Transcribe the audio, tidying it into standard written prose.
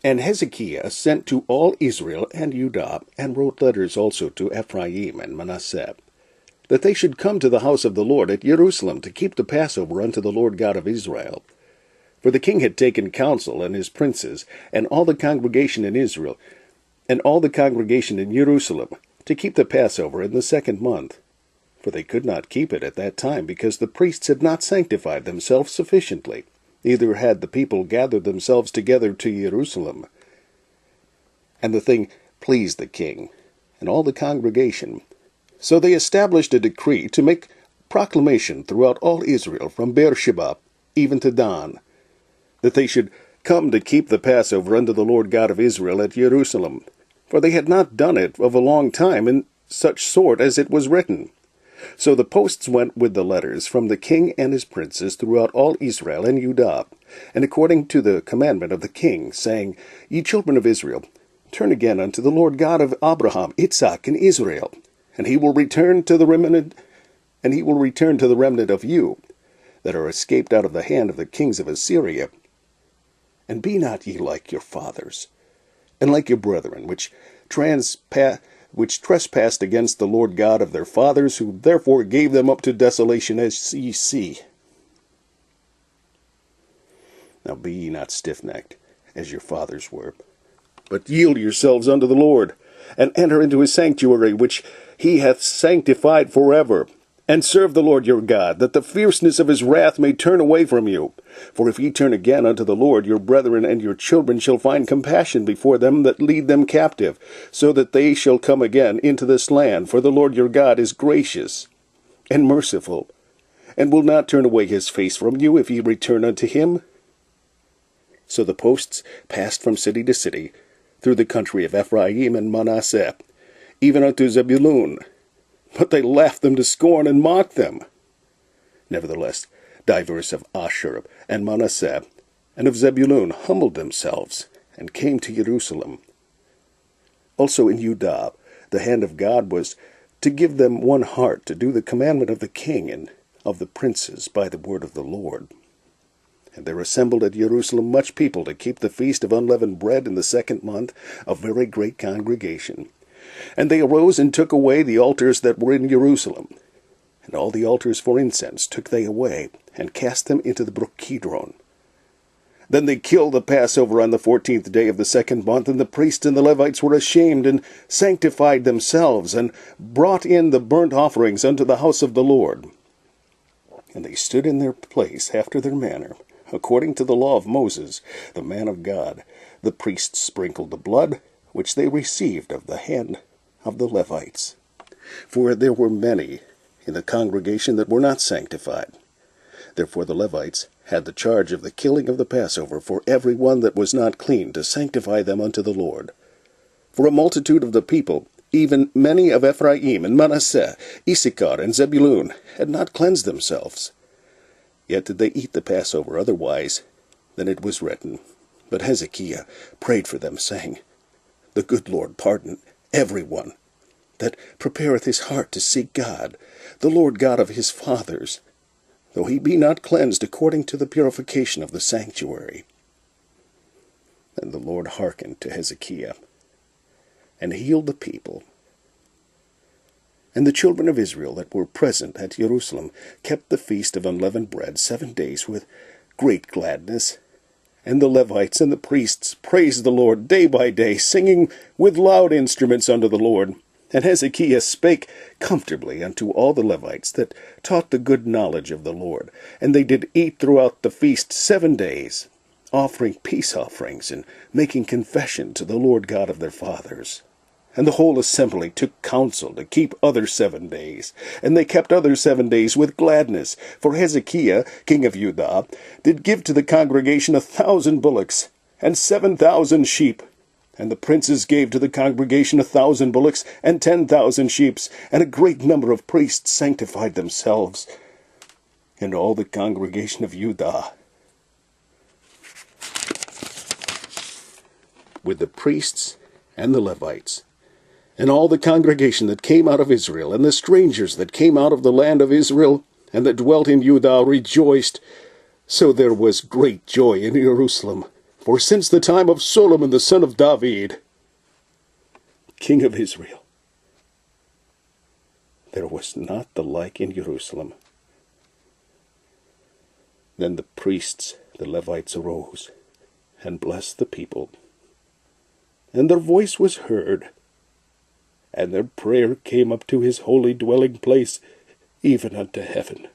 And Hezekiah sent to all Israel and Judah, and wrote letters also to Ephraim and Manasseh, that they should come to the house of the Lord at Jerusalem to keep the Passover unto the Lord God of Israel. For the king had taken counsel, and his princes, and all the congregation in Israel, and all the congregation in Jerusalem, to keep the Passover in the 2nd month. For they could not keep it at that time, because the priests had not sanctified themselves sufficiently, neither had the people gathered themselves together to Jerusalem. And the thing pleased the king, and all the congregation. So they established a decree to make proclamation throughout all Israel, from Beersheba even to Dan, that they should come to keep the Passover unto the Lord God of Israel at Jerusalem. For they had not done it of a long time in such sort as it was written. So the posts went with the letters from the king and his princes throughout all Israel and Judah, and according to the commandment of the king, saying, Ye children of Israel, turn again unto the Lord God of Abraham, Isaac, and Israel, and he will return to the remnant, of you, that are escaped out of the hand of the kings of Assyria. And be not ye like your fathers, and like your brethren, which trespassed against the Lord God of their fathers, who therefore gave them up to desolation, as ye see. Now be ye not stiffnecked, as your fathers were, but yield yourselves unto the Lord, and enter into his sanctuary, which he hath sanctified forever, and serve the Lord your God, that the fierceness of his wrath may turn away from you. For if ye turn again unto the Lord, your brethren and your children shall find compassion before them that lead them captive, so that they shall come again into this land. For the Lord your God is gracious and merciful, and will not turn away his face from you, if ye return unto him. So the posts passed from city to city, through the country of Ephraim and Manasseh, even unto Zebulun. But they laughed them to scorn, and mocked them. Nevertheless, divers of Asher and Manasseh, and of Zebulun, humbled themselves, and came to Jerusalem. Also in Judah, the hand of God was to give them one heart to do the commandment of the king and of the princes by the word of the Lord. And there assembled at Jerusalem much people to keep the feast of unleavened bread in the 2nd month, a very great congregation. And they arose and took away the altars that were in Jerusalem. And all the altars for incense took they away, and cast them into the brook Kidron. Then they killed the Passover on the 14th day of the 2nd month, and the priests and the Levites were ashamed, and sanctified themselves, and brought in the burnt offerings unto the house of the Lord. And they stood in their place after their manner, according to the law of Moses, the man of God. The priests sprinkled the blood, which they received of the hand of the Levites. For there were many in the congregation that were not sanctified. Therefore the Levites had the charge of the killing of the Passover for every one that was not clean, to sanctify them unto the Lord. For a multitude of the people, even many of Ephraim and Manasseh, Issachar and Zebulun, had not cleansed themselves. Yet did they eat the Passover otherwise than it was written. But Hezekiah prayed for them, saying, The good Lord pardon every one that prepareth his heart to seek God, the Lord God of his fathers, though he be not cleansed according to the purification of the sanctuary. And the Lord hearkened to Hezekiah, and healed the people. And the children of Israel that were present at Jerusalem kept the feast of unleavened bread 7 days with great gladness. And the Levites and the priests praised the Lord day by day, singing with loud instruments unto the Lord. And Hezekiah spake comfortably unto all the Levites that taught the good knowledge of the Lord. And they did eat throughout the feast 7 days, offering peace offerings, and making confession to the Lord God of their fathers. And the whole assembly took counsel to keep other 7 days. And they kept other 7 days with gladness. For Hezekiah, king of Judah, did give to the congregation 1,000 bullocks, and 7,000 sheep. And the princes gave to the congregation 1,000 bullocks, and 10,000 sheep. And a great number of priests sanctified themselves. And all the congregation of Judah, with the priests and the Levites, and all the congregation that came out of Israel, and the strangers that came out of the land of Israel, and that dwelt in Judah, rejoiced. So there was great joy in Jerusalem, For since the time of Solomon the son of David, king of Israel, there was not the like in Jerusalem. Then the priests, the Levites, arose and blessed the people. And their voice was heard, and their prayer came up to his holy dwelling place, even unto heaven.